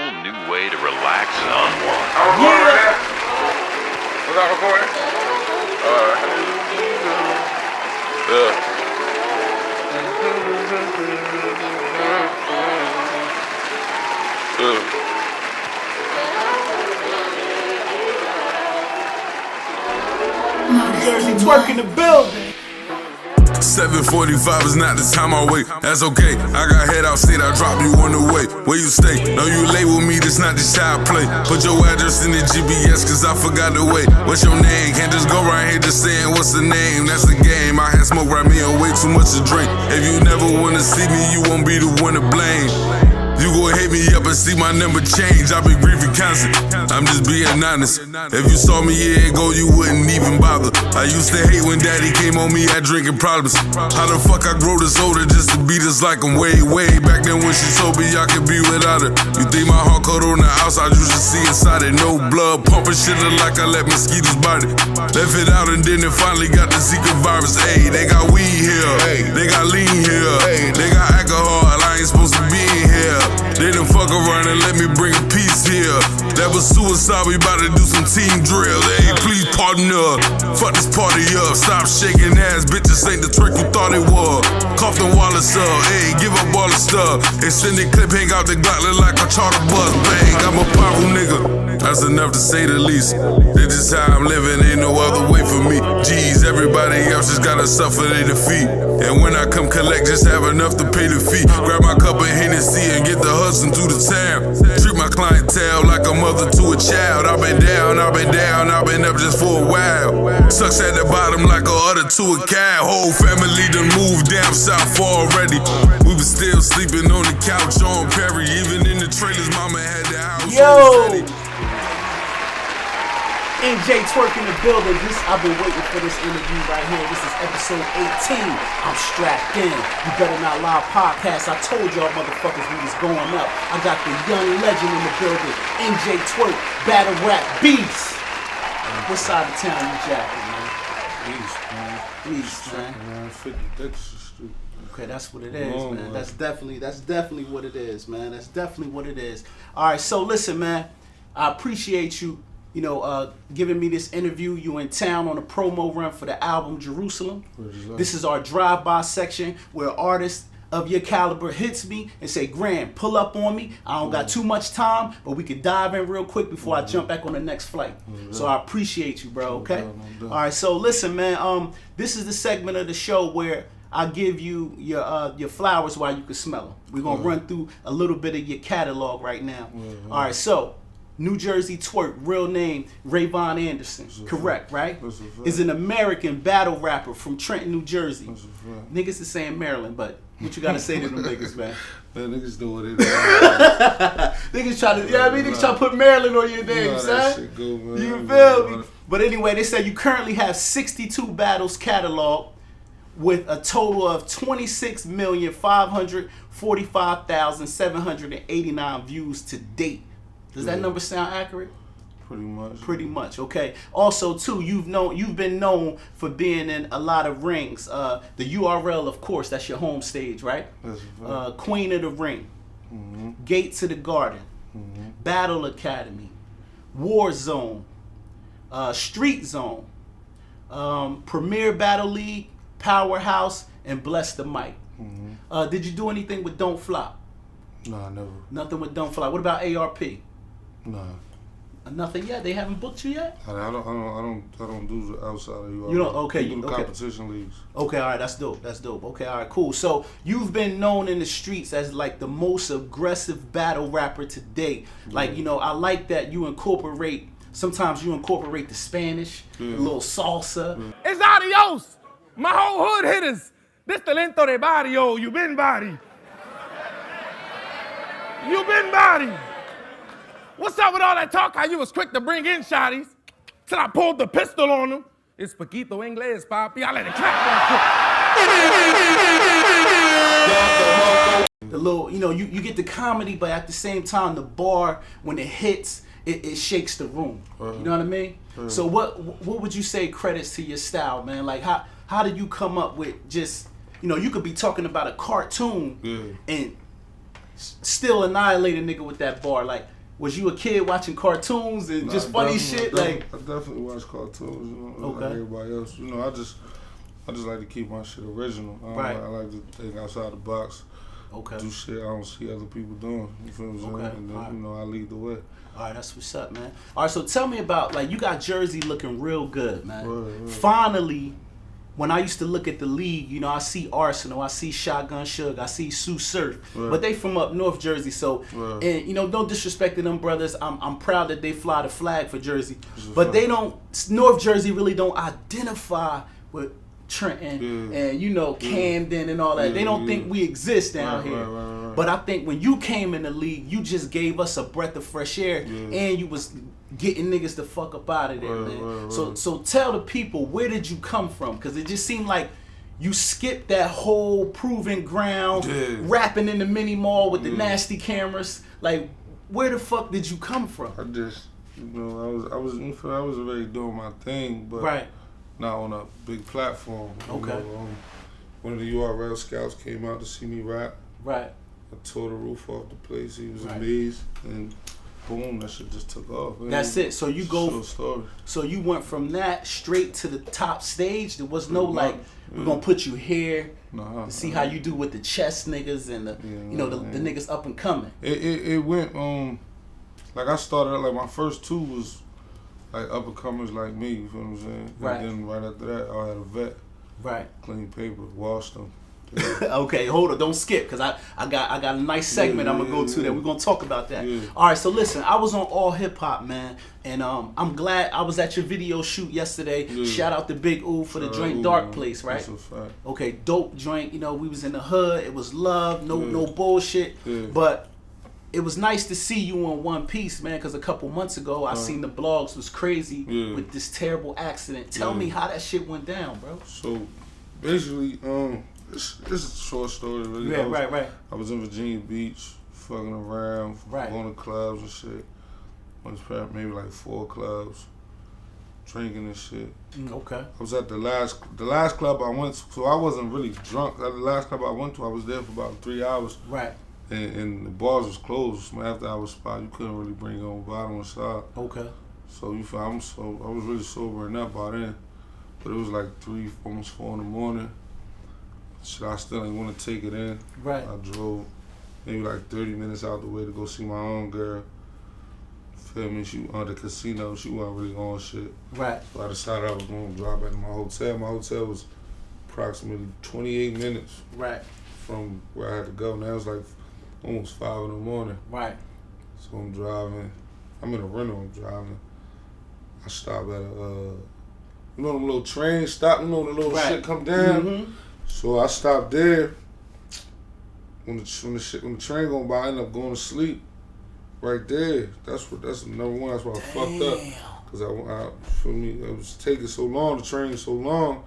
cool new way to relax and unwind. Yeah! Was that recording? Nujerzeytwork in the building. 7:45 is not the time I wait. That's okay. I got head out state. I drop you on the way. Where you stay? No, you late with me. This not just how I play. Put your address in the GPS, cause I forgot the way. What's your name? Can't just go right here just saying what's the name. That's the game. I had smoke right me on way too much to drink. If you never wanna see me, you won't be the one to blame. You gon' hit me up and see my number change. I be grieving constant. I'm just being honest. If you saw me a year ago, you wouldn't even bother. I used to hate when daddy came on me at drinking problems. How the fuck I grow this older just to be just like him way back then when she told me I could be without her. You think my heart cold on the outside, you should see inside it. No blood pumping, shit look like I let mosquitoes bite it. Left it out and then it finally got the Zika virus. Ayy, they got weed here, they got lean here, they got alcohol, I ain't supposed to be in here. They done fuck around and let me bring a piece here. That was suicide, we bout to do some team drill. Hey, please pardon her. Fuck this party up. Stop shaking ass, bitches ain't the trick you thought it was. Cough the Wallace up, hey, give up all the stuff. Extended clip, hang out the Glock, look like a charter bus. Bang, I'm a powerful nigga. That's enough to say the least. This is how I'm living, ain't no other way for me. Jeez, everybody else just gotta suffer their defeat. And when I come collect, just have enough to pay the fee. Grab my cup of Hennessy and get the hustle through the town. Treat my clientele like a mother to a child. I've been down, I've been up just for a while. Sucks at the bottom like a udder to a cow. Whole family done moved down south far already. We was still sleeping on the couch on Perry. Even in the trailers, mama had the house. Yo! Nujerzeytwork in the building. I've been waiting for this interview right here. This is episode 18. I'm strapped in. You Better Not Lie podcast. I told y'all motherfuckers we was going up. I got the young legend in the building. Nujerzeytwork, battle rap beast. What side of town you jacking, man? East, man. 50 Dexter Street. Okay, that's what it is, man. That's definitely what it is, man. That's definitely what it is. All right, so listen, man. I appreciate you. Giving me this interview. You in town on a promo run for the album Jerusalem. This is our drive-by section where artists of your caliber hits me and say, Graham, pull up on me. I don't got too much time, but we could dive in real quick before I jump back on the next flight. So I appreciate you, bro, okay? All right, so listen, man. This is the segment of the show where I give you your flowers while you can smell them. We're going to run through a little bit of your catalog right now. All right, so Nujerzeytwork, real name Rayvon Anderson, correct, right? Is an American battle rapper from Trenton, New Jersey. Niggas is saying Maryland, but what you gotta say to them niggas, man? Man, niggas do what they do. Niggas try to, niggas try to put Maryland on your name, son. You feel me? But anyway, they said you currently have 62 battles cataloged with a total of 26,545,789 views to date. Does that number sound accurate? Pretty much. Pretty much, okay. Also, too, you've been known for being in a lot of rings. The URL, of course, that's your home stage, right? That's right. Queen of the Ring, Gates of the Garden, Battle Academy, War Zone, Street Zone, Premier Battle League, Powerhouse, and Bless the Mic. Did you do anything with Don't Flop? Nah, never. Nothing with Don't Flop. What about ARP? Nah. Nothing yet. They haven't booked you yet. I don't do outside of you. You don't. Okay. You do the competition leagues. Okay. All right. That's dope. Okay. All right. Cool. So you've been known in the streets as like the most aggressive battle rapper to date. Like I like that you incorporate. Sometimes you incorporate the Spanish, a little salsa. It's adios. My whole hood hitters. This talento de barrio. You been body. You been body. What's up with all that talk? How you was quick to bring in shotties till I pulled the pistol on them. It's poquito inglés, papi. I let it clap. The little, you get the comedy, but at the same time, the bar when it hits, it shakes the room. You know what I mean? So what would you say credits to your style, man? Like how did you come up with just you could be talking about a cartoon and still annihilate a nigga with that bar. Like Was you a kid watching cartoons and just funny shit? I definitely watch cartoons, you know, Okay. like everybody else. You know, I just like to keep my shit original. Right. I like to think outside the box. Okay. Do shit I don't see other people doing. You feel what I'm saying? Okay. And then, Alright. you know, I lead the way. All right, that's what's up, man. All right, so tell me about, like, you got Jersey looking real good, man. Right. Finally, when I used to look at the league, you know, I see Arsenal, I see Shotgun Suge, I see Sue Surf, Right. but they from up North Jersey, so, Right. and, you know, no disrespect to them brothers, I'm proud that they fly the flag for Jersey, It's a but fact. they don't, North Jersey really don't identify with Trenton Yeah. and, you know, Camden and all that. Yeah, They don't yeah. think we exist down Right, here. right. But I think when you came in the league, you just gave us a breath of fresh air, Yeah. and you was getting niggas the fuck up out of there, Right, man. right, So right. so tell the people, where did you come from? Because it just seemed like you skipped that whole proving ground, Yeah. rapping in the mini mall with the nasty cameras. Like, where the fuck did you come from? I just, you know, I was already doing my thing, but Right. not on a big platform. You Okay. know, one of the URL scouts came out to see me rap. Right. I tore the roof off the place. He was Right. amazed, and boom, that shit just took off. Man. That's it. So you go. Short story. So you went from that straight to the top stage. There was no Pretty like, much, we're yeah. gonna put you here Nah, to see how you do with the chess niggas and the, Yeah, you know, the niggas up and coming. It went like I started out, like my first two was like up and comers like me. You feel what I'm saying? Right. And then right after that, I had a vet, Right. clean paper, washed them. Okay, hold on, don't skip, cause I got a nice segment I'm gonna go to yeah. that. We're gonna talk about that. Yeah. All right, so listen, I was on All Hip Hop, man, and I'm glad I was at your video shoot yesterday. Yeah. Shout out to Big Ooh for the Shout out joint Ooh, Dark man. Place, right? That's a fact. Okay, dope joint. You know, we was in the hood. It was love, no Yeah. bullshit. Yeah. But it was nice to see you in one piece, man. Because a couple months ago, I seen the blogs was crazy Yeah. with this terrible accident. Tell Yeah. me how that shit went down, bro. So basically, this is a short story. Really. Yeah, right. I was in Virginia Beach, fucking around, Right. going to clubs and shit. Went to maybe like 4 clubs, drinking and shit. Okay. I was at the last club I went to, so I wasn't really drunk. At the last club I went to, I was there for about 3 hours, Right. and the bars was closed. After hour spot, you couldn't really bring your own bottle inside. Okay. So you feel I was really sobering up by then, but it was like 3, almost 4 in the morning. Shit, I still didn't want to take it in. Right. I drove maybe like 30 minutes out the way to go see my own girl. Feel me? She on the casino. She wasn't really on shit. Right. So I decided I was going to drive back to my hotel. My hotel was approximately 28 minutes Right. from where I had to go. Now it's like almost 5 in the morning. Right. So I'm driving. I'm in a rental. I'm driving. I stop at you know them little train stop. You know the little Right. shit come down. Mhm. So I stopped there. When the train going by, I end up going to sleep right there. That's number one. That's why I fucked up. Cause I feel me, it was taking so long. The train was so long,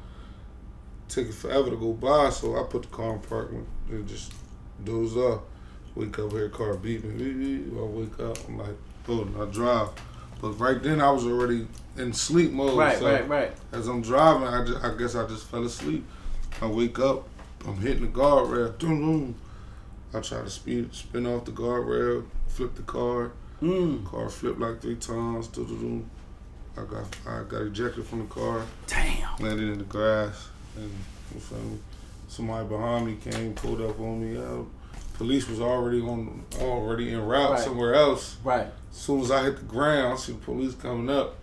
taking forever to go by. So I put the car in park and just doze off. Wake up, hear car beeping. I wake up. I'm like, oh, and I drive. But right then I was already in sleep mode. Right. So Right. as I'm driving, I guess I just fell asleep. I wake up, I'm hitting the guardrail. Doom, doom. I try to spin off the guardrail, flip the car. Car flipped like 3 times. Doom, doom, doom. I got ejected from the car. Damn. Landed in the grass, and you feel me? Somebody behind me came, pulled up on me. Police was already en route Right. somewhere else. Right. As soon as I hit the ground, I see the police coming up.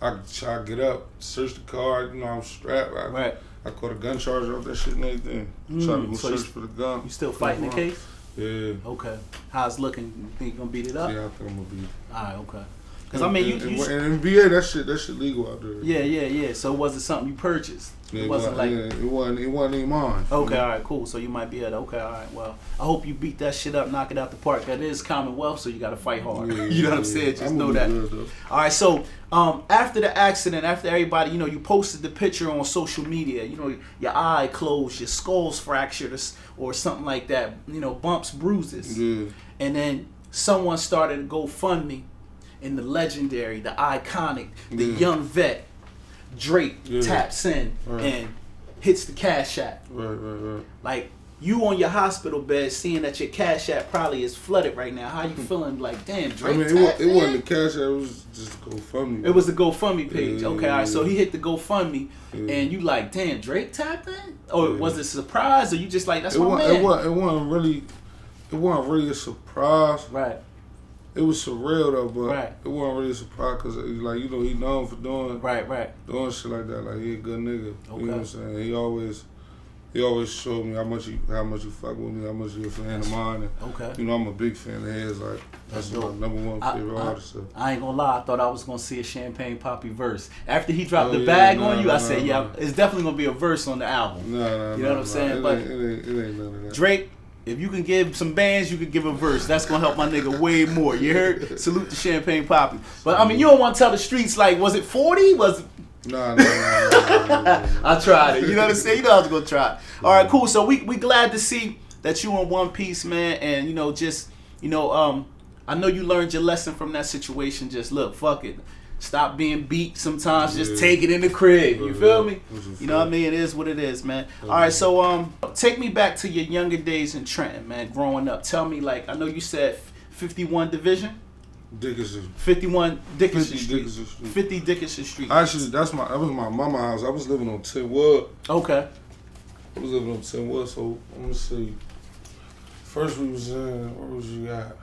I try to get up, search the car. You know, I'm strapped. Right. I caught a gun charge off that shit and everything. Try to go so you- search for the gun. You still fighting the case? Yeah. Okay. How's it looking? You think you gonna beat it up? Yeah, I think I'm gonna be. All right. Okay. Because I mean, you in NBA, that shit legal out there. yeah. So was it something you purchased? Yeah, It wasn't like. it wasn't even mine. Okay, all right, cool. So you might be at okay, all right. Well, I hope you beat that shit up, knock it out the park. That is Commonwealth, so you got to fight hard. Yeah, You know what I'm yeah. saying? Just I'm know gonna that. be good, though. All right, so after the accident, after everybody, you know, you posted the picture on social media. You know, your eye closed, your skull's fractured, or something like that. You know, bumps, bruises. Yeah. And then someone started a GoFundMe, and the legendary, the iconic, the Yeah. young vet, Drake Yeah. taps in Right. and hits the cash app. Right. Like, you on your hospital bed, seeing that your Cash App probably is flooded right now. How you feeling? Like, damn, Drake. I mean, it wasn't the Cash App. It was just GoFundMe. It was the GoFundMe page. Yeah, Okay, all right. So yeah. he hit the GoFundMe, and you like, damn, Drake tapped in? Or was it a surprise? Or you just like, that's my man? It wasn't really a surprise. Right. It was surreal though, but Right. it wasn't really a surprise because like he known for doing doing shit like that. Like he a good nigga. Okay. You know what I'm saying? He always showed me how much you fuck with me, how much you a fan of mine. And, Okay. you know, I'm a big fan of his. Like that's my dope. number one favorite artist. So. I ain't gonna lie, I thought I was gonna see a Champagne Poppy verse. After he dropped the yeah, bag nah, on you, nah, I said, nah, yeah, nah. it's definitely gonna be a verse on the album. Nah, You know what I'm saying? But it ain't none of that. Drake, if you can give some bands, you could give a verse. That's gonna help my nigga way more. You heard? Salute to Champagne Poppy. But I mean, you don't want to tell the streets like, was it 40? Was it? Nah. I tried it. You know what I'm saying? You know I was gonna try. All right, cool. So we glad to see that you in one piece, man. And you know, just I know you learned your lesson from that situation. Just look, fuck it. Stop being beat sometimes. Just take it in the crib. You feel me? You know what I mean? It is what it is, man. All right, so take me back to your younger days in Trenton, man. Growing up, tell me, like, I know you said 51 Division. Dickinson. 51 Dickinson 50 Street. Dickinson Street. 50 Dickinson Street. Actually, that was my mama's house. I was living on 10 Wood. Okay. I was living on 10 Wood, so let me see. First we was in, where was you at?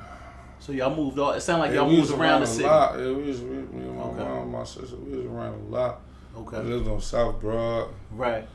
So y'all moved all. It sounded like Yeah, y'all we moved was around the a city. lot. Yeah, me and my Okay. mom, my sister, we was around a lot. Okay. We lived on South Broad. Right.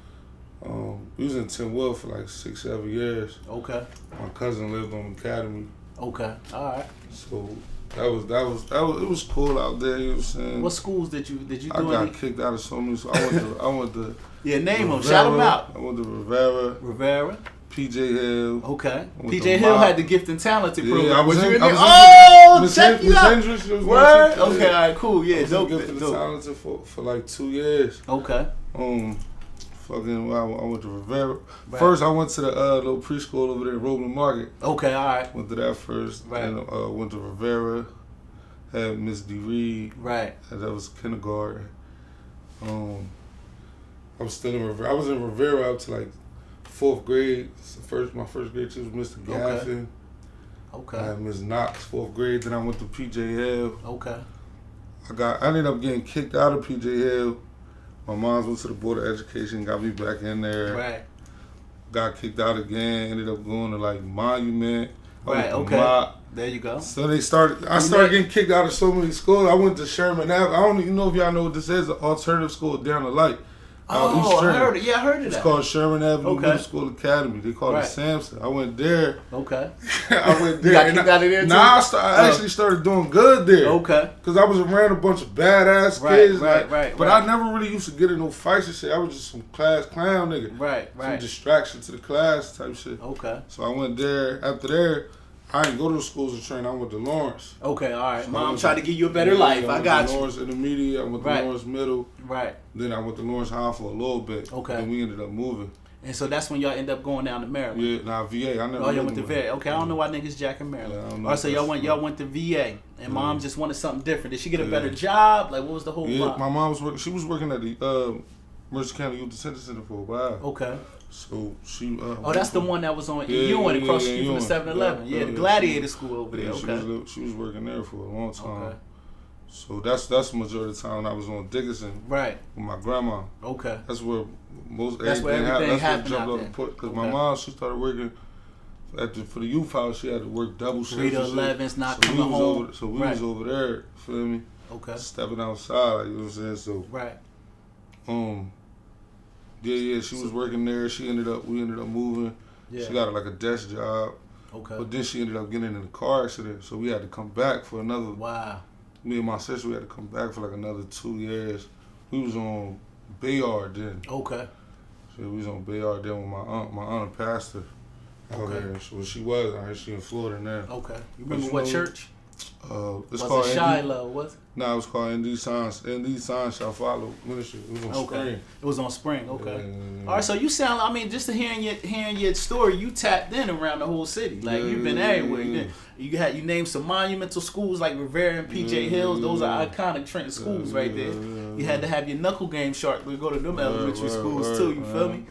We was in 10 Wood for like 6-7 years. Okay. My cousin lived on Academy, Okay. All right. so that was it was cool out there. You know what I'm saying? What schools did you do? I got any? kicked out of so many. So I went to Yeah, name them. Rivera. Shout them out. I went to Rivera, Rivera. PJ Hill. Okay. With PJ the Hill mob. had the Gift and Talented Yeah, program. I was you in- in I there? was in- Oh, Miss check Miss it out. Hendricks was Word. my teacher. Okay. All right. Cool. Yeah. I was Dope. in Gift and Dope. Talented for like 2 years. Okay. Fucking, I went to Rivera. Right. First, I went to the little preschool over there in Roebling Market. Okay. All right. Went to that first. Right. Then went to Rivera. Had Miss D. Reed. Right. And that was kindergarten. I was still in Rivera. I was in Rivera up to like 4th grade. My first grade teacher was Mr. Gaffin. Okay. I had Miss Knox, 4th grade. Then I went to PJ Hill. Okay. I ended up getting kicked out of PJ Hill. My mom went to the Board of Education, got me back in there. Right. Got kicked out again. Ended up going to like Monument. I Right. went to Okay. Mott. There you go. So I started getting kicked out of so many schools. I went to Sherman Avenue. I don't even know if y'all know what this is. An alternative school down the light. Oh, I heard it. Yeah, I heard of It's that. called Sherman Avenue Okay. Middle School Academy. They call Right. it Samson. I went there. Okay. I went there. You got and kicked out of there too? Nah, I actually started doing good there. Okay. Cause I was around a bunch of badass Right, kids. right, like, but right. I never really used to get in no fights and shit. I was just some class clown nigga. Right. Some Right. distraction to the class type shit. Okay. So I went there. After there, I didn't go to the schools of training. I went to Lawrence. Okay. All right. So I Mom went tried to give you a better life. I went got to you. Lawrence Intermediate. I went to Right. Lawrence Middle. Right. Then I went to Lawrence High for a little bit. Okay. Then we ended up moving. And so that's when y'all end up going down to Maryland. Yeah, VA. I never. Oh, y'all been went to VA. Okay, I don't know why niggas jack in Maryland. Yeah, I don't know All right, so if y'all that's- went to VA, and mom just wanted something different. Did she get a Yeah. better job? Like, what was the whole Yeah, vibe? my mom was working. She was working at the Mercer County Youth Detention Center for a while. Okay. So she. Oh, that's the one that was on Yeah, Ewan yeah, across the yeah, street from the Ewan. 7-Eleven. Yeah, Yeah, the yeah, Gladiator School over there. Yeah, Okay. she was working there for a long time. Okay. So that's the majority of the time I was on Dickinson Right. with my grandma. Okay. That's where That's where everything happened. happened That's where out it jumped on there. the put. Because Okay. my mom, she started working for the youth house. She had to work double shifts. 3 to and shit. 11's not So we coming was home. over. So we Right. was over there. Feel me? Okay. Stepping outside. Like, you know what I'm saying? So Right. yeah. She was working there. We ended up moving. Yeah. She got like a desk job. Okay. But then she ended up getting in a car accident. So we had to come back for another. Wow. Me and my sister, we had to come back for like another 2 years. We was on Bayard then. Okay. So we was on Bayard then with my aunt a pastor out Okay. there. So she was out here. She in Florida now. Okay. You remember you what know- church? It's Was called it Shiloh? Was it? No, it was called In These Signs Shall Follow Ministry. It was on Okay. Spring. It was on Spring. Okay. Yeah. All right, so you sound. I mean, just to hearing your story, you tapped in around the whole city. Like you've been everywhere. You named some monumental schools like Rivera and PJ Hills. Those are iconic Trenton schools right there. You had to have your knuckle game sharp to go to them elementary schools too. You feel me?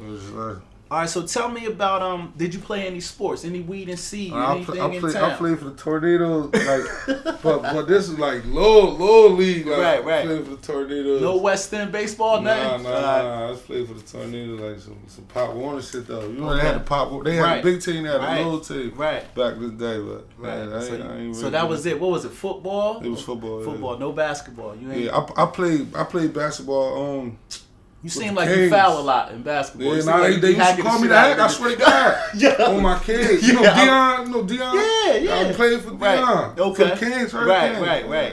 All right, so tell me about did you play any sports? Any weed and seed? Anything in town? I played for the Tornadoes, like, but this is like low league, like, right. I played for the Tornadoes. No West End baseball, nothing. Nah. I just played for the Tornadoes, like some Pop Warner shit though. You know, they had the Pop, they had a big team, they had a little team, back in the day, but man, I ain't really. So that was it. What was it? Football? It was football. Football, no basketball. You ain't. Yeah, I played basketball. You seem like you foul a lot in basketball. Yeah, they used to call me the hack. I swear to God. On my kids. You know Dion? Yeah. I played for Dion. Okay. For the Kings, Right.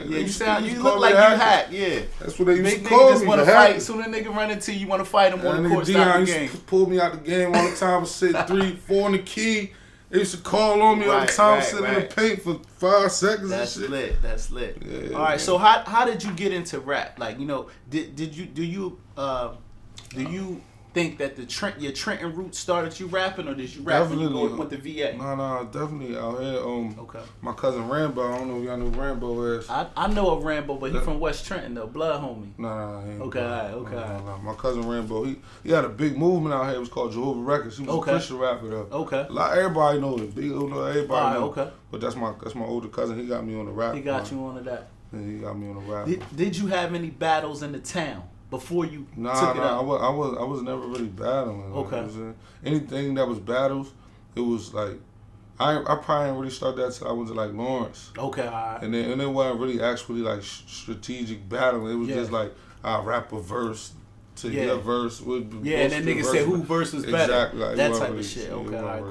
Yeah, you look like you hack. Yeah. That's what they used Big to call me. Just want to fight. Soon as a nigga run into you, want to fight him on the court. Stop the game. Used to pull me out the game all the time. I was sitting 3, 4 in the key. They used to call on me all the time, sitting in the paint for 5 seconds. That's and shit. That's lit. Yeah, all right. So how did you get into rap? Like, you know, do you think that your Trenton roots started you rapping, or did you rap when you went to VA? No, definitely out here. Okay. My cousin Rambo, I don't know if y'all know who Rambo is. I know of Rambo, but he from West Trenton though, blood homie. No, he ain't. Okay, No. My cousin Rambo, he had a big movement out here. It was called Jehovah Records. He was a Christian rapper though. Okay. Everybody knows it. Everybody knows. Okay. But that's my older cousin. He got me on the rap. He got you on that. Yeah, he got me on the rap. Did you have any battles in the town before you took it out? I was never really battling. Okay. You know anything that was battles, it was like I probably didn't really start that till I went to like Lawrence. Okay, all right. And it wasn't really actually like strategic battling. It was just like I rap a verse to your verse. And then niggas said who verse was better. Exactly. Like, that type of shit. Okay, all right,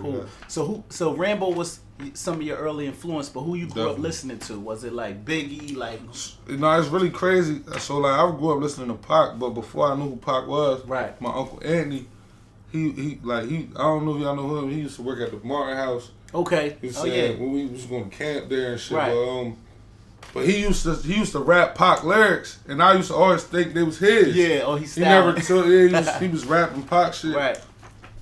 cool. So Rambo was some of your early influence, but who you grew up listening to? Was it like Biggie? Like, no, it's really crazy. So like I grew up listening to Pac, but before I knew who Pac was, my uncle Anthony, he I don't know if y'all know him. He used to work at the Martin House. Okay. When we was going to camp there and shit. But he used to rap Pac lyrics, and I used to always think they was his. Yeah. He never told. He was rapping Pac shit. Right.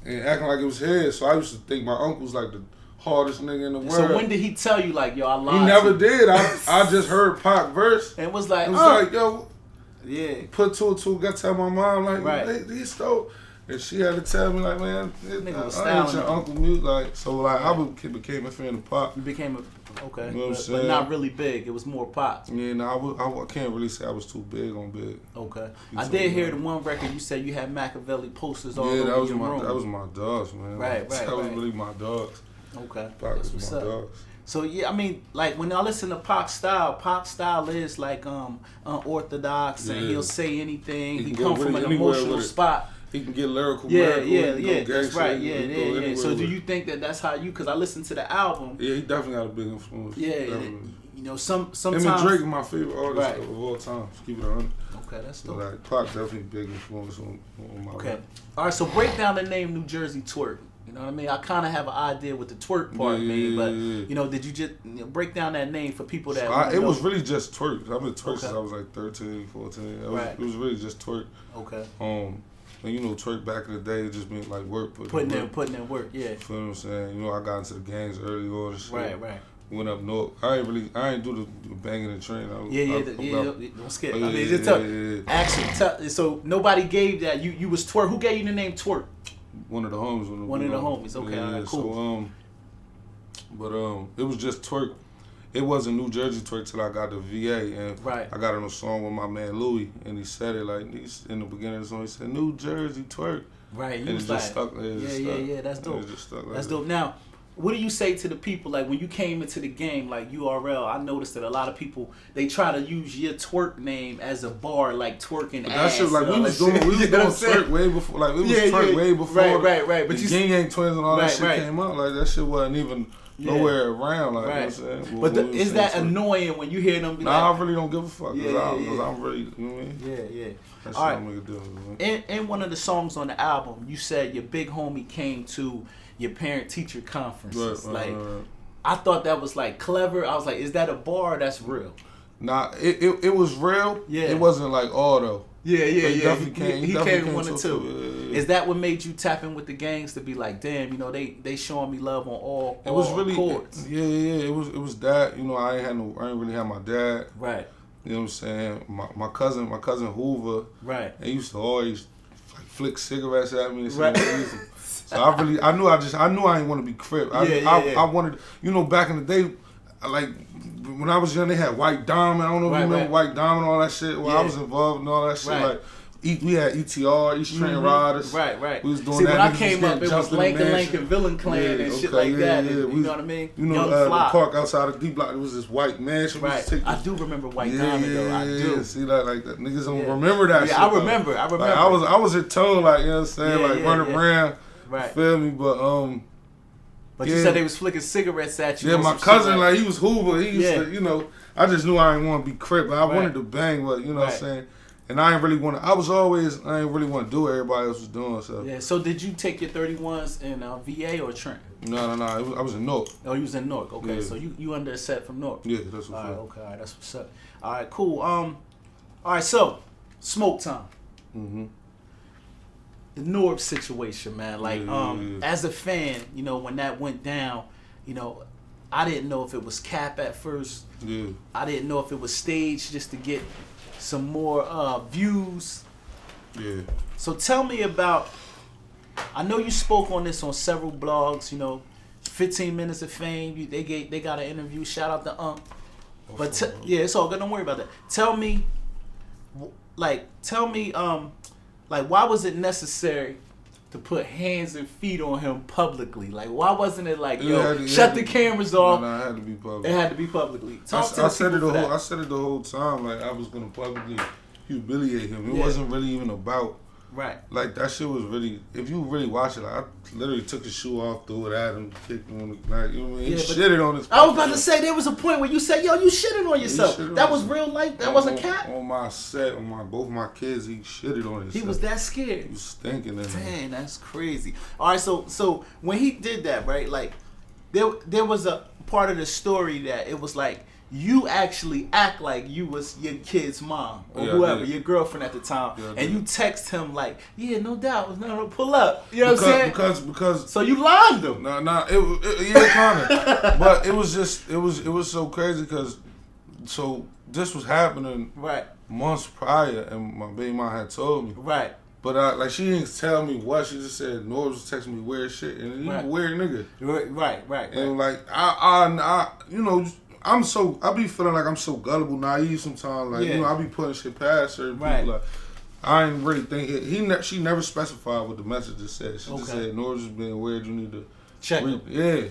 And acting like it was his. So I used to think my uncle was like the hardest nigga in the world. So when did he tell you like, yo, I lied? He never did. I just heard Pac verse. And was like, like, yo. Yeah. Put 2 and 2. Got to tell my mom like, he stole. And she had to tell me like, man, I ain't your uncle mute. Like, so like I became a fan of Pac. You became okay. You know what I'm saying? But not really big. It was more Pac. Yeah, no, I can't really say I was too big on big. Okay. I did hear the one record you said you had Machiavelli posters all over your room. That was my dogs, man. Right. That was really my dogs. Okay. Pac was my dogs. So yeah, I mean, like when I listen to Pac style is like unorthodox, and he'll say anything. He come from an emotional spot. He can get lyrical. Yeah. That's right. Yeah. So do you think that's how you? Because I listened to the album. Yeah, he definitely got a big influence. Yeah. You know, sometimes. Him and Drake is my favorite artist of all time. Just keep it 100. Okay, that's dope. Like Pac definitely big influence on my life. All right, so break down the name Nujerzeytwork. You know what I mean? I kind of have an idea what the twerk part means, but you know, did you just break down that name for people that? It was really just twerk. I've been twerk since I was like 13, 14. It was really just twerk. Okay. And you know, twerk back in the day, it just meant like work. Putting in work, yeah. You feel what I'm saying? You know, I got into the gangs early on and shit. Right. Went up north. I ain't do the banging and train. Don't skip. I mean, just actually, so nobody gave that. You was twerk. Who gave you the name twerk? One of the homies. One of the homies. Okay, all right, cool. So it was just twerk. It wasn't Nujerzeytwork till I got to VA, and I got on a song with my man Louis, and he said it like in the beginning of the song. He said Nujerzeytwork. Right. And it just stuck. Yeah. That's dope. That's dope. Now, what do you say to the people, like when you came into the game, like URL, I noticed that a lot of people, they try to use your twerk name as a bar, like twerking ass. That shit, like we was doing twerk way before, like it was twerk way before. Right. But the Gang Twins and all that shit came out, like that shit wasn't even nowhere around, like you know what I'm saying? But is that annoying when you hear them be I really don't give a fuck, because I'm really, you know what I mean? Yeah. That's all right. I'm gonna do, man. In one of the songs on the album, you said your big homie came to your parent-teacher conferences. I thought that was like clever. I was like, is that a bar that's real? Nah, it was real. Yeah. It wasn't like all though. Yeah. He came one or two. Yeah. Is that what made you tap in with the gangs to be like, damn, you know, they showing me love on all it was really chords. Yeah. It was that, you know, I ain't really have my dad. Right. You know what I'm saying? My cousin Hoover. Right. He used to always like flick cigarettes at me and say, So I knew I ain't want to be Crip. I wanted, back in the day, like when I was young, they had White Diamond. I don't know if you remember White Diamond, all that shit. Well, I was involved in all that shit. Like we had ETR, East Trenton Riders. Right. We was doing See, that. when I came up, it was Lincoln Villain Clan and shit like that. You know what I mean? The park outside of D Block, it was this white mansion. Right. I do remember White Diamond though. I do. See that niggas don't remember that shit. Yeah, I remember. Like, I was at Toe, like, you know what I'm saying? Like running around. Right. Feel me? But you said they was flicking cigarettes at you. Yeah, my cousin, like he was Hoover. He used to, I just knew I didn't want to be Crip. I wanted to bang, but you know what I'm saying? And I ain't really want to. I ain't really want to do what everybody else was doing. So yeah. So did you take your 31s in VA or Trenton? No. I was in Newark. Oh, you was in Newark. Okay, yeah. So you under a set from Newark. Yeah, that's what's up. Okay, all right, that's what's up. All right, cool. All right, so smoke time. Mm-hmm. The Newark situation, man. Like, as a fan, when that went down, I didn't know if it was cap at first. Yeah. I didn't know if it was staged just to get some more views. Yeah. So tell me about. I know you spoke on this on several blogs. 15 Minutes of Fame. They got an interview. Shout out to But it's all good. Don't worry about that. Tell me, why was it necessary to put hands and feet on him publicly? Like, why wasn't it like, shut the cameras off? No, it had to be public. It had to be publicly. I said it the whole time. Like, I was gonna publicly humiliate him. It wasn't really even about. Right. Like, that shit was really, if you really watch it, like, I literally took his shoe off, threw it at him, kicked him, like, you know what I mean? He shitted on his. I was about to say, there was a point where you said, yo, you shitted on yourself. That was real life? That wasn't cap? On my set, both my kids, he shitted on himself. He was that scared? He was stinking in him. Dang, that's crazy. All right, so when he did that, right, like, there was a part of the story that it was like, you actually act like you was your kid's mom or whoever, your girlfriend at the time, and you text him like, yeah, no doubt, no, pull up. You know what I'm saying? Because so you lined him. No, it kind of, but it was so crazy because this was happening months prior, and my baby mom had told me But she didn't tell me what. She just said Norbs was texting me weird shit, and he's a weird nigga. Right. And like I be feeling like I'm so gullible, naive sometimes. Like I be putting shit past certain people. Like I ain't really think it. She never specified what the message said. She just said Norbs is being weird. You need to check him. Yeah.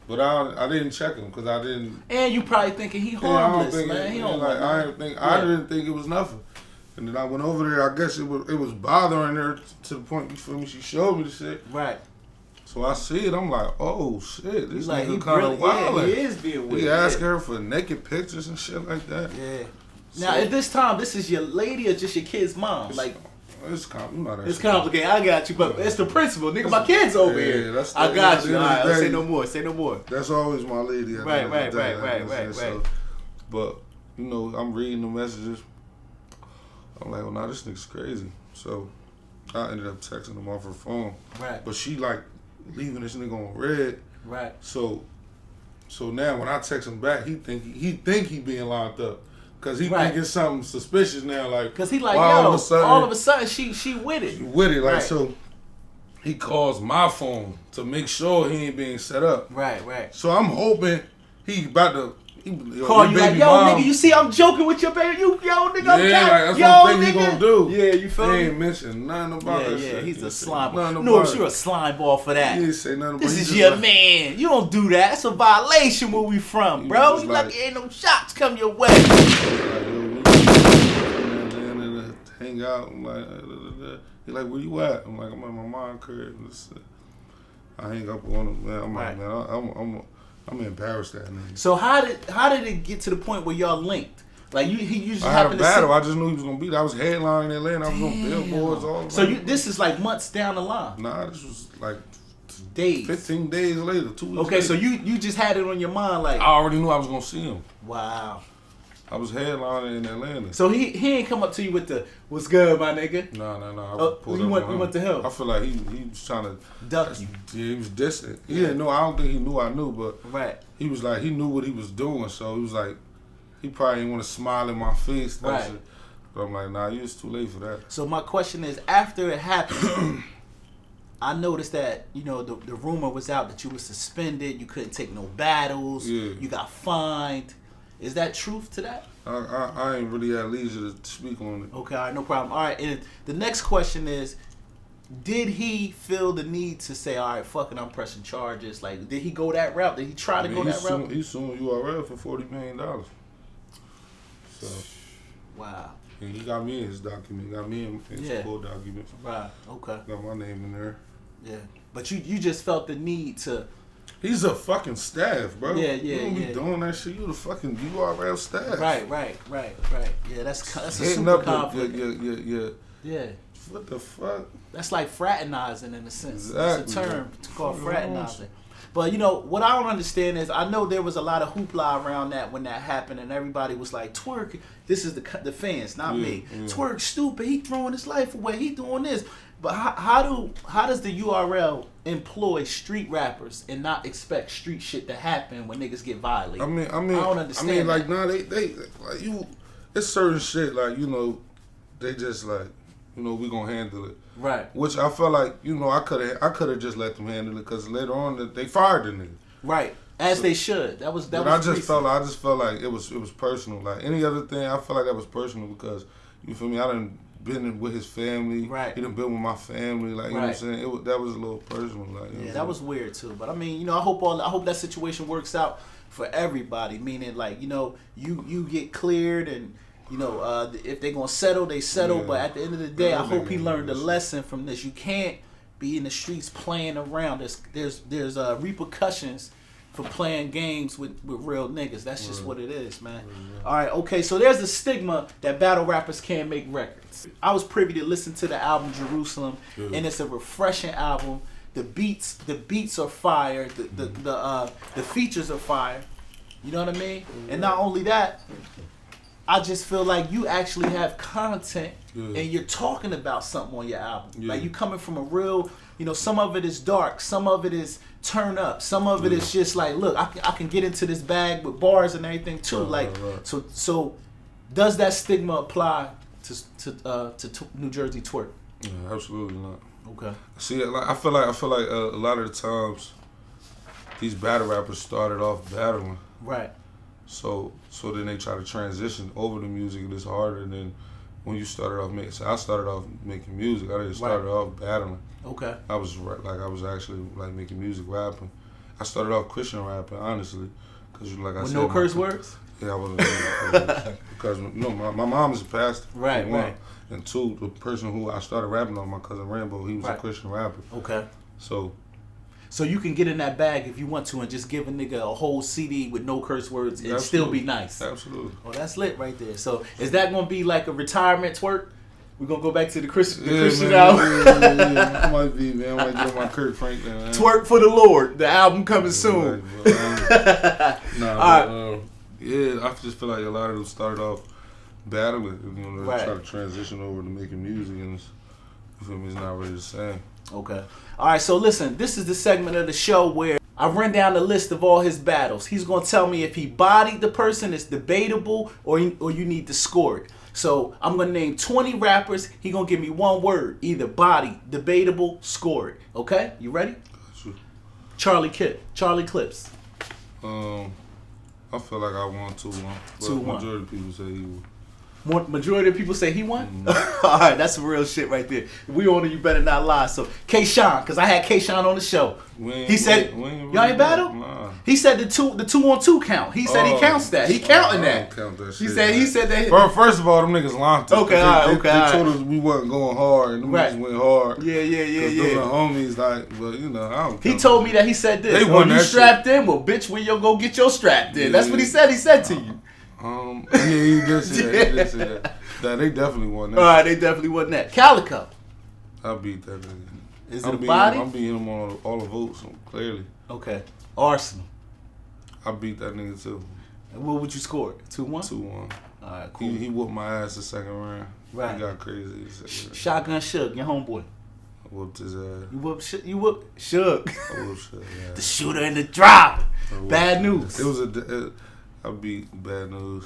But I didn't check him because I didn't. And you probably thinking he harmless, man. He don't I didn't think it was nothing. And then I went over there. I guess it was bothering her to the point. You feel me? She showed me the shit. Right. So I see it. I'm like, oh shit, this like, nigga kind of wild. Yeah, he is being weird. He asking her for naked pictures and shit like that. Yeah. Now at this time, this is your lady or just your kid's mom? It's complicated. It's complicated. I got you, but it's the principle, nigga. My kid's over here. I got you. All right, let's say no more. Say no more. That's always my lady. Right. But I'm reading the messages. I'm like, well, nah, this nigga's crazy. So I ended up texting him off her phone. Right. But she like leaving this nigga on red. Right. So now when I text him back, he think he being locked up. Cause he think it's something suspicious now, like. Cause he like, all of a sudden she with it. She with it, like so. He calls my phone to make sure he ain't being set up. Right. So I'm hoping he about to call you like, yo, mom. Nigga, you see I'm joking with your baby. Yo, nigga, I'm that's what I think he gonna do. Yeah, you feel me? He ain't mentioned nothing about that shit. Yeah, he's a slime ball. No, you're a slime ball for that. He didn't say nothing about it. This is your man. You don't do that. That's a violation where we from, bro. You like, ain't no shots come your way. Hang out. I'm like, he like, where you at? I'm like, I'm at my mom's crib. I hang up on him, man. I'm like, man, I'm embarrassed at him. So how did it get to the point where y'all linked? Like he usually I had a battle. I just knew he was gonna beat. I was headlining in Atlanta. I was on billboards all. So this is like months down the line. Nah, this was like days. 15 days later, 2 weeks. Okay, later. So you just had it on your mind, like I already knew I was gonna see him. Wow. I was headlining in Atlanta. So he ain't come up to you with the "What's good, my nigga"? No. We went to him. I feel like he was trying to duck you. Yeah, he was distant. He didn't know. I don't think he knew I knew, but he was like he knew what he was doing. So he was like he probably didn't want to smile in my face. But I'm like, nah, you was too late for that. So my question is, after it happened, I noticed that, you know, the rumor was out that you were suspended, you couldn't take no battles, you got fined. Is that truth to that? I ain't really had leisure to speak on it. Okay, all right, no problem. All right, and the next question is, did he feel the need to say, all right, fuck it, I'm pressing charges? Like, did he go that route? Did he try to go that route? He sued URL for $40 million. So, wow. And he got me in his document. He got me in his full document. Right, okay. Got my name in there. Yeah. But you just felt the need to... He's a fucking staff, bro. Yeah. You don't be doing that shit. You the fucking URL staff. Right. Yeah, that's a super conflict. Yeah. What the fuck? That's like fraternizing in a sense. Exactly. It's a term called fraternizing. But, you know, what I don't understand is I know there was a lot of hoopla around that when that happened, and everybody was like, Twerk, this is the fans, not me. Yeah. Twerk stupid, he throwing his life away, he doing this. But how does the URL employ street rappers and not expect street shit to happen when niggas get violated? I don't understand. I mean, like, nah, they like, you, it's certain shit, like, you know, they just like, you know, we gonna handle it. Right. Which I felt like, you know, I could have just let them handle it because later on they fired the nigga. Right. As they should. I just felt like it was personal. Like any other thing, I felt like that was personal because, you feel me, I done been with his family. Right. He done been with my family. Like, you know what I'm saying? That was a little personal. Like, yeah, that was weird too. But I mean, you know, I hope that situation works out for everybody. Meaning, like, you know, you get cleared and, you know, if they're going to settle, they settle. Yeah. But at the end of the day, I hope he learned a lesson from this. You can't be in the streets playing around. There's repercussions for playing games with real niggas. That's just what it is, man. All right, okay, so there's the stigma that battle rappers can't make records. I was privy to listen to the album Jerusalem, and it's a refreshing album. The beats are fire. The features are fire. You know what I mean? And not only that, I just feel like you actually have content and you're talking about something on your album. Like, you coming from a real, you know, some of it is dark, some of it is turn up, some of it is just like, look, I can get into this bag with bars and everything too. So does that stigma apply to Nujerzeytwork? Yeah, absolutely not. Okay. See, like, I feel like a lot of the times these battle rappers started off battling. Right. So then they try to transition over to music, and it's harder than when you started off making. So I started off making music. I didn't start off battling. Okay. I was actually like making music, rapping. I started off Christian rapping, honestly, because like I said, no curse words. Yeah, I wasn't because my mom is a pastor. Right. And two, the person who I started rapping on, my cousin Rambo, he was a Christian rapper. Okay. So you can get in that bag if you want to and just give a nigga a whole CD with no curse words and still be nice. Absolutely. Oh, that's lit right there. So is that going to be like a retirement twerk? We're going to go back to the Christian album? Yeah. I might be, man. I might get on my Kurt Franklin, man. Twerk for the Lord. The album coming soon. Yeah, I just feel like a lot of them started off battling. You know, they try to transition over to making music, and it's not really the same. Okay. All right, so listen, this is the segment of the show where I run down the list of all his battles. He's going to tell me if he bodied the person, it's debatable, or you need to score it. So I'm going to name 20 rappers. He's going to give me one word, either body, debatable, score it. Okay? You ready? Sure. Charlie Clips. I feel like I won 2-1. 2-1. Majority of people say he won. Majority of people say he won? All right, that's some real shit right there. We on it, you better not lie. So, K-Sean, because I had K-Sean on the show. He said, y'all ain't battle? Nah. He said the 2-on-2 count. He said he counts that. He counting that. Count that he shit, said that. Well, first of all, them niggas lied. Okay, all right. They told us we wasn't going hard, and them niggas went hard. Yeah. Those are homies, like, but you know, I don't. He told me that he said this. You strapped in? Well, bitch, when you go get your strapped in? That's what he said. He said to you. Yeah, he did say that. They definitely won that. All right, they definitely won that. Calico. I beat that nigga. Is it a body? I'm beating him on all the votes, clearly. Okay. Arsenal. I beat that nigga too. And what would you score? 2-1? 2-1. All right, cool. He whooped my ass the second round. Right. He got crazy. Shotgun Shook, your homeboy. I whooped his ass. You whooped Shook. I whooped Shook, yeah. The shooter in the drop. Bad news. I beat Bad News.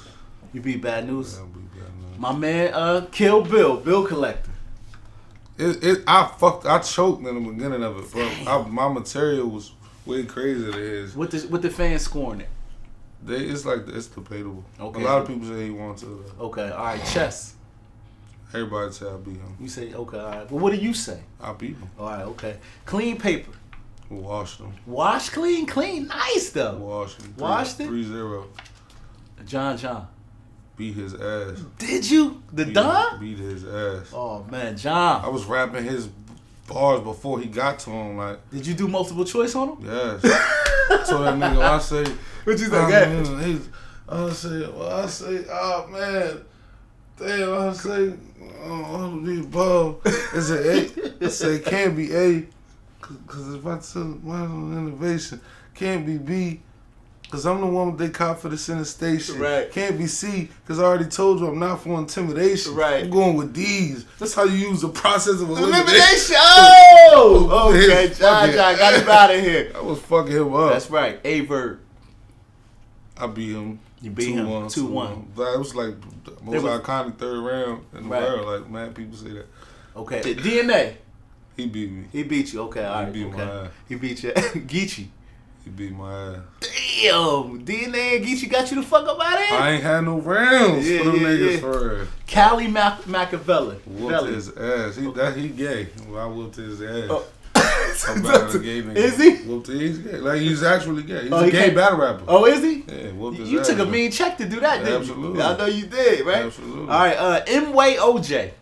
You beat Bad News? Yeah, I beat Bad News. My man, Kill Bill Collector. I choked in the beginning of it, bro. My material was way crazier than his. What the fans scoring it? It's debatable. Okay. A lot of people say he won to. Okay, all right, chess. Everybody say I beat him. You say okay, all right. But what do you say? I beat him. All right, okay. Clean paper. Washed him. Wash clean, nice though. Washed him. Washed it? 3-0. John. Beat his ass. Did you? Don? Beat his ass. Oh man, John. I was rapping his bars before he got to him. Like, did you do multiple choice on him? yes. So that nigga, I say, what you think? I say, oh man, damn. I say, oh, need ball. It's an A. I say it can't be A, cause if I took my innovation, can't be B. Cause I'm the one they cop for the center station. Right. Can't be C, cause I already told you I'm not for intimidation. Right. I'm going with D's. That's how you use the process of elimination. Oh! Okay, John, got him out of here. I was fucking him up. That's right. A verb. I beat him. You beat him 2-1. That was like the most iconic third round in the world. Like, mad people say that. Okay. DNA. He beat me. He beat you. Okay, all right. He beat my ass. He beat you. Geechee. He beat my ass. Damn. DNA and Geechee got you the fuck up out of here? I ain't had no rounds for them niggas for real. Cali Machiavelli. Whooped his ass. He gay. Well, I whooped his ass. Oh. I'm better than gay nigga. Is he? Whooped he's gay. Like, he's actually gay. He's a gay battle rapper. Oh, is he? Yeah, whooped his You ass. took a mean check to do that, didn't Absolutely. you? I know you did, right? Absolutely. All right, M-Way OJ.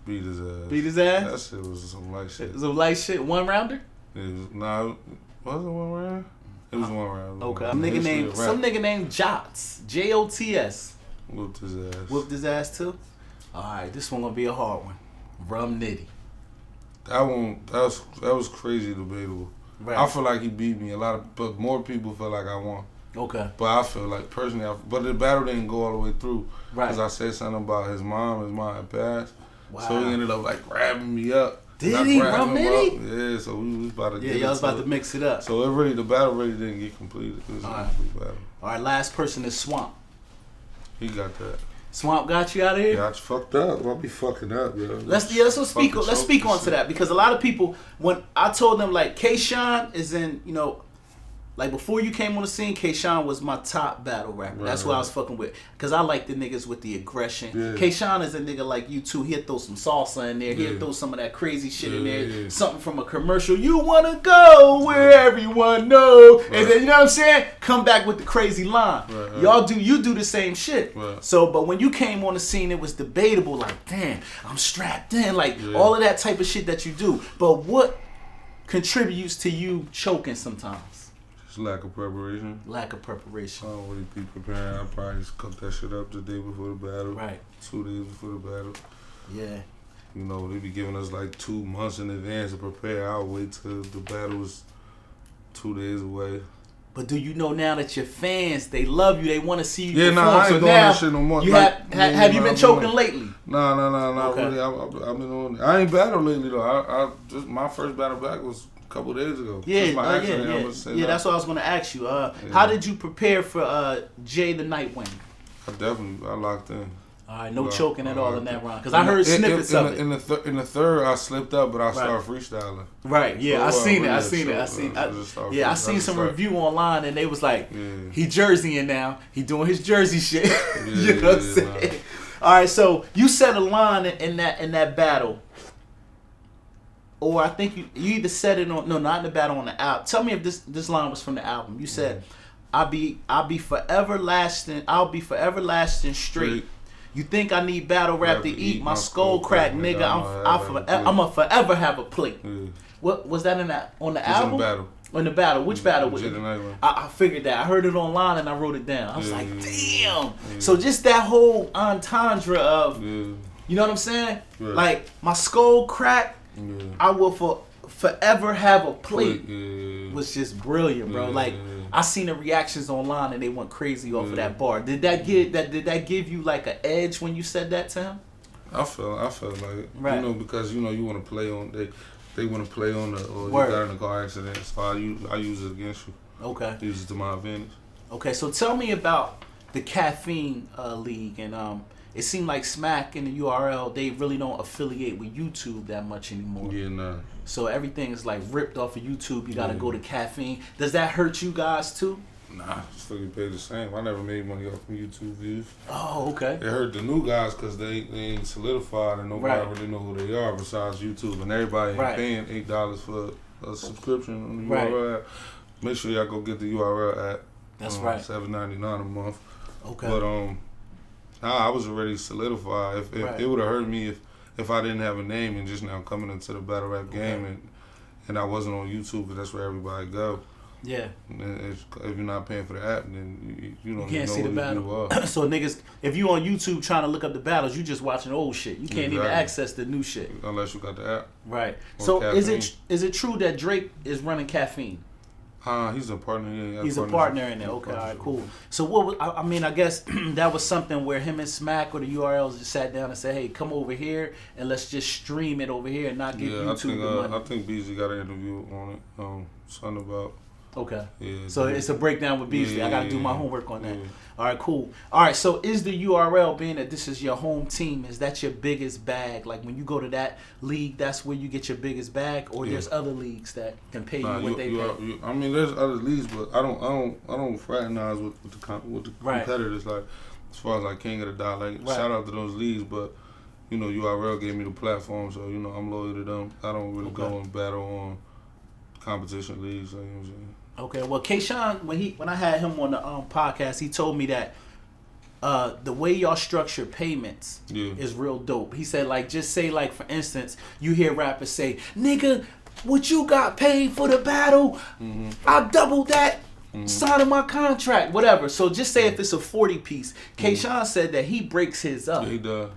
Beat his ass. Beat his ass? That shit was some light shit. Some light shit. One rounder? Was it one round? It was one round. Okay. Some nigga named Jots. Jots. Whooped his ass. Whooped his ass too? Alright, this one gonna be a hard one. Rum Nitty. That was crazy debatable. Right. I feel like he beat me but more people feel like I won. Okay. But I feel like personally, but the battle didn't go all the way through. Right. Because I said something about his mom had passed. Wow. So he ended up like grabbing me up. Did he? Rum Nitty? Yeah, so we was about to get y'all was about to mix it up. So the battle really didn't get completed. It was a complete battle. Alright, last person is Swamp. He got that. Swamp got you out of here? Yeah, I fucked up. I'll be fucking up, yo. Let's speak on to that, because a lot of people, when I told them like K-Shine is in, like before you came on the scene, K-Shine was my top battle rapper. That's what I was fucking with, because I like the niggas with the aggression. Yeah. K-Shine is a nigga like you too. He'll throw some salsa in there. He'll throw some of that crazy shit in there. Yeah. Something from a commercial. You wanna go where everyone know, and then you know what I'm saying? Come back with the crazy line. You do the same shit. So, but when you came on the scene, it was debatable. Like, damn, I'm strapped in. Like all of that type of shit that you do. But what contributes to you choking sometimes? Lack of preparation. I don't really be preparing. I probably just cook that shit up the day before the battle. Right. 2 days before the battle. Yeah. They be giving us like 2 months in advance to prepare. I'll wait till the battle is 2 days away. But do you know now that your fans, they love you, they want to see you perform? I ain't doing that shit no more. Have you been choking lately? No, not really. I've been on. I ain't battled lately though. I just my first battle back was couple days ago. Yeah, that's what I was going to ask you. How did you prepare for Jay the Nightwing? I locked in. All right, no choking at all in that round, because I heard snippets of it. In the third, I slipped up, but I started freestyling. Right, yeah, so, I seen some review online, and they was like, he Jerseying now, he doing his Jersey shit. You know what I'm saying? Nah. All right, so you set a line in that battle. Or I think you either said it on not in the battle, on the album. Tell me if this line was from the album. You said, I'll be forever lasting straight. You think I need battle rap to eat my skull crack, nigga? I'ma forever have a plate. Yeah. What was that on the album? In the battle. In the battle. Which battle was it? I figured that. I heard it online and I wrote it down. I was like, damn. Yeah. So just that whole entendre of, you know what I'm saying? Right. Like my skull crack. Yeah. I will forever have a plate. Was just brilliant, bro. Like I seen the reactions online and they went crazy off of that bar. Did that give you like an edge when you said that to him? I felt like because you want to play on they want to play on you got in a car accident, so I use it against you. Okay. Use it to my advantage. Okay, so tell me about the Caffeine League and it seemed like Smack and the URL, they really don't affiliate with YouTube that much anymore. Yeah, nah. So everything is like ripped off of YouTube. You got to go to Caffeine. Does that hurt you guys too? Nah, still get paid the same. I never made money off from YouTube views. Oh, okay. It hurt the new guys because they ain't solidified and nobody really know who they are besides YouTube. And everybody ain't paying $8 for a subscription on the URL. Make sure y'all go get the URL at $7.99 a month. Okay. But I was already solidified. If it would have hurt me if I didn't have a name and just now coming into the battle rap game and I wasn't on YouTube because that's where everybody go. Yeah. If you're not paying for the app, then you don't can't know see the battle. So niggas, if you on YouTube trying to look up the battles, you just watching old shit. You can't even access the new shit unless you got the app. Right. So Caffeine. Is it true that Drake is running Caffeine? He's a partner. Yeah, he's a partner in there. Okay, all right, cool. So what was, I mean, I guess that was something where him and Smack or the URLs just sat down and said, "Hey, come over here and let's just stream it over here and not give YouTube the money." I think Beasley got an interview on it. Something about. Okay. Yeah, so it's a breakdown with Beasley. I got to do my homework on that. All right, cool. All right, so is the URL, being that this is your home team, is that your biggest bag? Like when you go to that league, that's where you get your biggest bag, or there's other leagues that can pay you what they pay? I mean, there's other leagues, but I don't fraternize with the competitors. Like as far as like King of the Dot, like shout out to those leagues, but you know URL gave me the platform, so you know I'm loyal to them. I don't really go and battle on competition leagues. Like, you know what I'm saying? Okay, well, Kayshawn, when I had him on the podcast, he told me that the way y'all structure payments is real dope. He said, like, just say, like, for instance, you hear rappers say, "Nigga, what you got paid for the battle? I doubled that, signing my contract, whatever." So just say if it's a 40 piece. Kayshawn said that he breaks his up. Yeah, he does.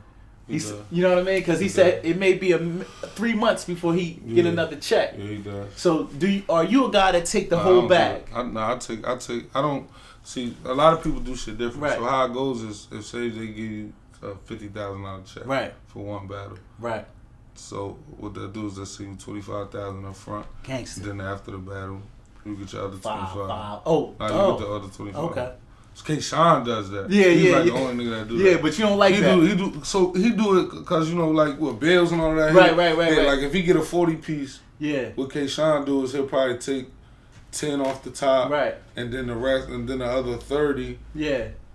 You know what I mean? Because he said it may be 3 months before he get another check. Yeah, he does. So are you a guy that take the whole bag? I take. I don't see. A lot of people do shit different. Right. So how it goes is, if say they give you a $50,000 check for one battle. Right. So what they do is they see you $25,000 up front. Gangster. Then after the battle, you get your other 25. You get the other 25. Okay. Kayshawn does that. He's like the only nigga that do that. Yeah, but you don't like that. He do it because, you know, like with bills and all that. Right. Like if he get a 40 piece, what Kayshawn do is he'll probably take 10 off the top, and then the rest, and then the other 30,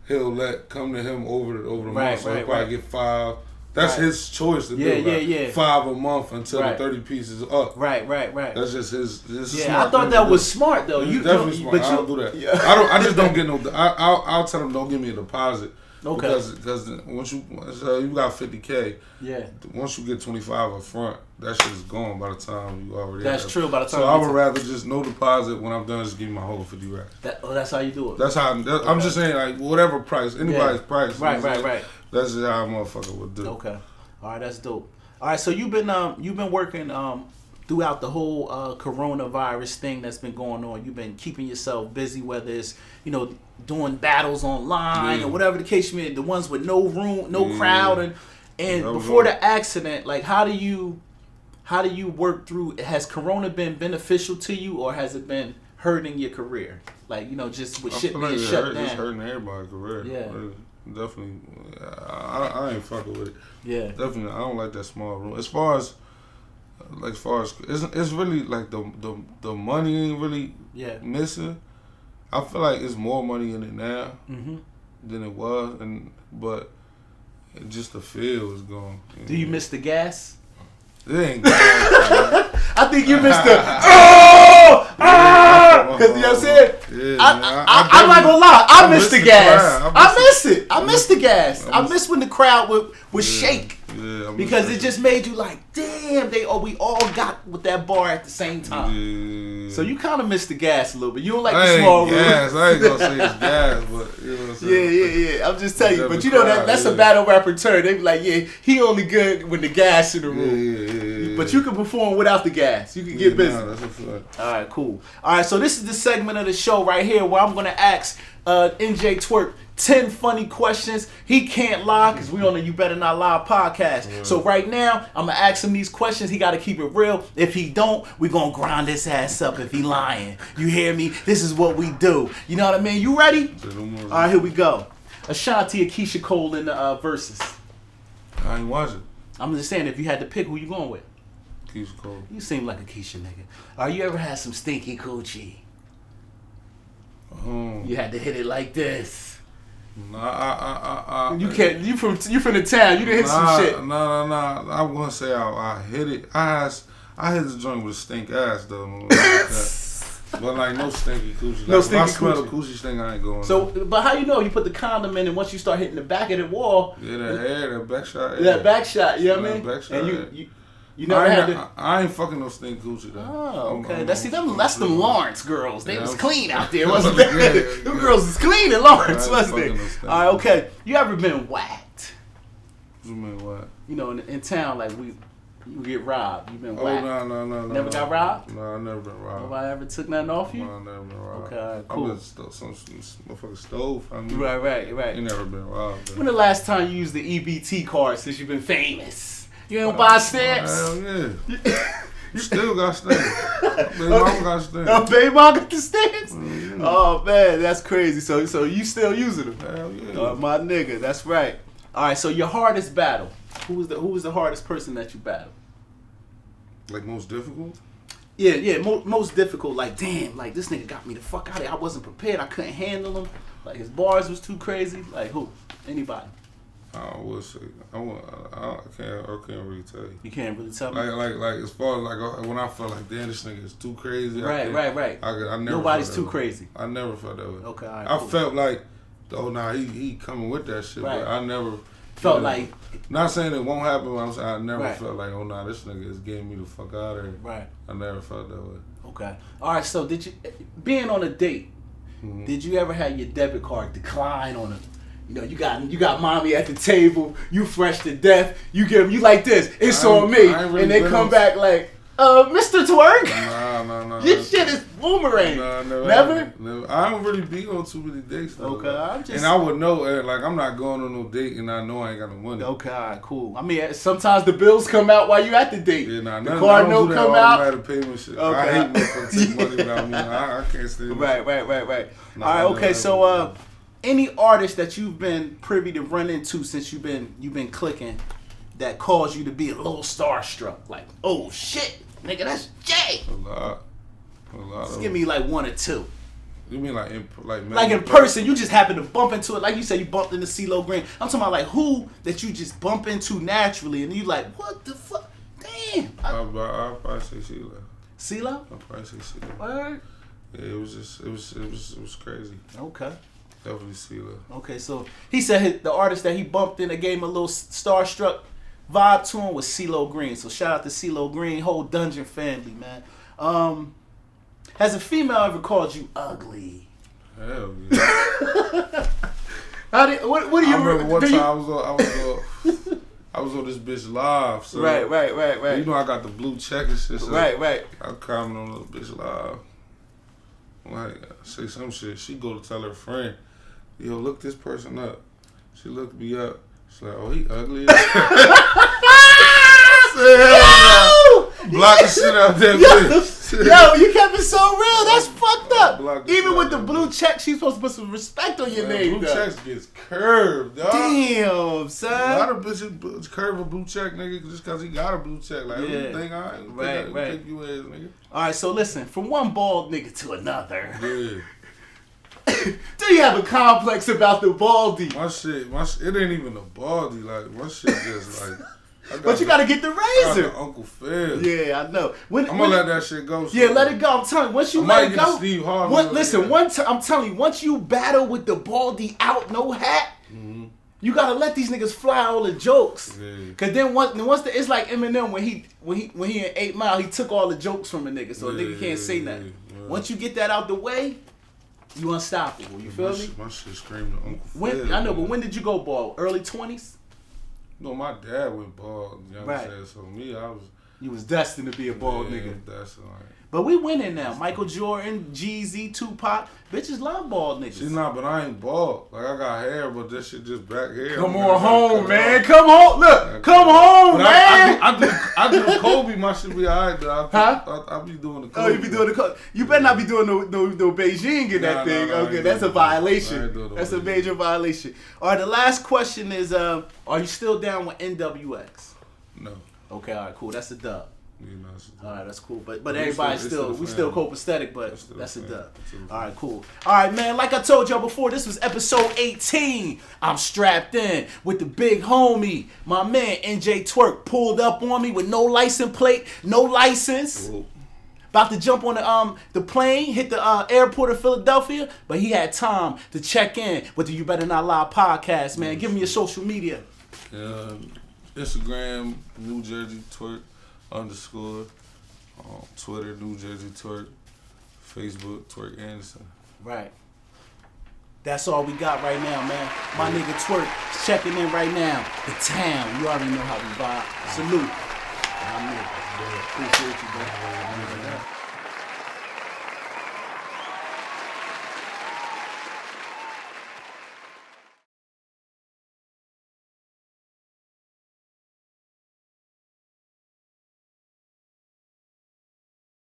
he'll let come to him over the month. So he'll probably get 5. That's his choice to do. 5 a month until the 30 pieces are up. Right. That's just his. I thought that was smart though. You definitely smart. I don't do that. Yeah. I just don't get no. I'll tell them don't give me a deposit. Okay. Because once you got $50K. Yeah. Once you get 25 up front, that shit is gone by the time you already. That's true. By the time. So I would rather just no deposit. When I'm done, just give me my whole 50 racks. That's how you do it. That's how I'm just saying, like, whatever price, anybody's price. Right. That's just how a motherfucker would do. Okay. All right, that's dope. All right, so you've been working throughout the whole coronavirus thing that's been going on. You've been keeping yourself busy, whether it's, you know, doing battles online or whatever the case may be, the ones with no room, no crowd, and before the accident, like how do you work through? Has Corona been beneficial to you, or has it been hurting your career? Like, you know, just with shit being shut down. It's hurting everybody's career. Yeah. Definitely, I ain't fucking with it. Yeah, definitely, I don't like that small room. As far as it's really like the money ain't really missing. I feel like it's more money in it now than it was, but just the feel is gone. Do you miss the gas? It ain't gas. I think you missed the because you know what I'm saying. Yeah, I'm not gonna lie. I miss the gas. I miss it. I miss the gas. I miss when the crowd would shake. Yeah, because it just made you like, damn, we all got with that bar at the same time. Yeah. So you kind of miss the gas a little bit. You don't like the small room. I ain't gonna say it's gas, but you know what I'm saying. Yeah. I'm just telling you. But you know that's a battle rapper term. They be like, yeah, he only good when the gas in the room. Yeah. But you can perform without the gas. You can get busy. Nah, that's a fact. All right, cool. All right, so this is the segment of the show right here where I'm gonna ask Nujerzeytwork 10 funny questions. He can't lie because we on the You Better Not Lie podcast. Yeah. So right now, I'm going to ask him these questions. He got to keep it real. If he don't, we going to grind his ass up if he lying. You hear me? This is what we do. You know what I mean? You ready? All right, here we go. Ashanti and Keisha Cole in the verses? I ain't watch it. I'm just saying, if you had to pick, who you going with? Keisha Cole. You seem like a Keisha nigga. Are you ever had some stinky coochie? You had to hit it like this. Nah, You can't. You from the town. You done hit some shit. No. I'm gonna say I hit it. I hit the joint with a stink ass though. But like no stinky coochie. Like, No stinky if I smell coochie. the coochie stink, I ain't going. So, but how you know? You put the condom in, and once you start hitting the back of the wall, Yeah, that back shot. that back shot. You know what I mean? Back shot, And you never had to. I ain't fucking no stink coochie though. Oh, okay. That's them Lawrence girls. They Yeah, was I'm- clean out there, wasn't they? Them girls was clean in Lawrence, I ain't wasn't they? fucking no stink All right, okay. You ever been whacked? You mean what? You know, in town, like you get robbed. You been Oh whacked. no. Never got robbed? No, I never been robbed. Nobody ever took nothing off you? No, I never been robbed. Okay, all right, cool. I been some motherfucking stove. I mean, Right. You never been robbed. When the last time you used the EBT card since you've been famous? You don't buy stamps? Hell yeah. You still got stamps. Baby mama got stamps. Oh, baby mom got the stamps? Mm-hmm. Oh man, that's crazy. So you still using them? Hell yeah. My nigga, that's right. All right, so your hardest battle. Who was the hardest person that you battled? Like most difficult? Yeah, most difficult. Like, damn, like this nigga got me the fuck out of here. I wasn't prepared. I couldn't handle him. Like his bars was too crazy. Like who? Anybody? I would say I can't really tell you. You can't really tell me. Like as far as like when I felt like damn this nigga is too crazy. Right. I never. Nobody's felt too that way. crazy. I never felt that way. Okay, all right, I cool. felt like, oh nah, he coming with that shit, Right. but I never Felt like. Not saying it won't happen, but I'm saying I never Right. felt like, oh nah, this nigga is getting me the fuck out of here. Right. I never felt that way. Okay. All right. So did you, being on a date, did you ever have your debit card decline on a? You know, you got mommy at the table. You fresh to death. You like this. It's on me, really and they been come on- back like, Mr. Twerk. Nah. This shit is boomerang. Nah, Never? Never. I don't really be on too many dates though. Okay, I'm just- and I would know, like I'm not going on no date, and I know I ain't got no money. Okay, all right, cool. I mean, sometimes the bills come out while you at the date. Yeah, nah, the I card don't note do that come out. automatic payment shit. Okay. I hate motherfuckers take money without me. I can't stand that. Right. Nah, All right, okay. never, So, never. any artist that you've been privy to run into since you've been clicking that caused you to be a little starstruck, like, oh shit, nigga, that's Jay. A lot. Just give me like one or two. You mean like Like in person, you just happen to bump into it. Like you said, you bumped into CeeLo Green. I'm talking about like who that you just bump into naturally, and you like, what the fuck? Damn. I'll probably say Sheila. CeeLo? I'll probably say Sheila. Word? Yeah, it was crazy. Okay. Definitely Sheila. Okay, so he said the artist that he bumped in that gave him a little starstruck vibe to him was CeeLo Green. So shout out to CeeLo Green, whole Dungeon family, man. Has a female ever called you ugly? Hell yeah. What do you I remember one do time you- I was on this bitch live. So Right. You know I got the blue check and shit. So Right. I comment on the bitch live. Like, say some shit. She go to tell her friend, yo, look this person up. She looked me up. She's like, oh, he ugly. Block the shit out that bitch. Yo, you kept it so real. That's fucked up. Block the Even shit with out the that blue bitch. check, she's supposed to put some respect on your Man, name. blue though. checks gets curved, dog. Damn, A lot son. of bitches curve a blue check, nigga, just cause he got a blue check. Like, Yeah. you think I ain't Right. think you is, nigga. All right, so listen, from one bald nigga to another. Yeah. Do you have a complex about the baldy? My shit, it ain't even a baldy. Like, my shit just like. But you gotta get the I got razor. the Uncle Phil. Yeah, I know. I'm gonna let that shit go. Yeah, let it go. I'm telling you, once you I let might it get a go. Steve Harvey. Listen, I'm telling you, once you battle with the baldy out, no hat, you gotta let these niggas fly all the jokes. Yeah. Cause then once it's like Eminem when he in 8 Mile, he took all the jokes from a nigga, so a nigga can't say nothing. yeah. Once you get that out the way, you unstoppable. You feel me? My shit screaming Uncle When Phil. I know, but when did you go bald? Early 20s? No, my dad went bald. You know what Right. I'm saying? So me, I was. You was destined to be a bald yeah, nigga. That's like. But we winning now. Michael Jordan, Jeezy, Tupac. Bitches love bald niggas. She's not, but I ain't bald. Like, I got hair, but this shit just back hair. Come on home, man. Come home. Look. Come home, but man. I do Kobe. My shit be alright, though. I be doing the Kobe. Oh, you be doing the Kobe. You better not be doing no Beijing in that thing. Okay, that's a violation. That's a major violation. All right, the last question is, are you still down with NWX? No. Okay, all right, cool. That's a dub. Yeah, all right, that's cool. But everybody's still copacetic, but that's a dub. All right, cool. All right, man. Like I told y'all before, this was episode 18. I'm strapped in with the big homie, my man Nujerzeytwork, pulled up on me with no license plate, no license. Whoa. About to jump on the plane, hit the airport of Philadelphia, but he had time to check in with the You Better Not Lie podcast, man. Give me your social media. Instagram, Nujerzeytwork _. Twitter, Nujerzeytwork. Facebook, Twerk Anderson. Right. That's all we got right now, man. My nigga Twerk is checking in right now. The town. You already know how we vibe. Salute. Appreciate you, bro.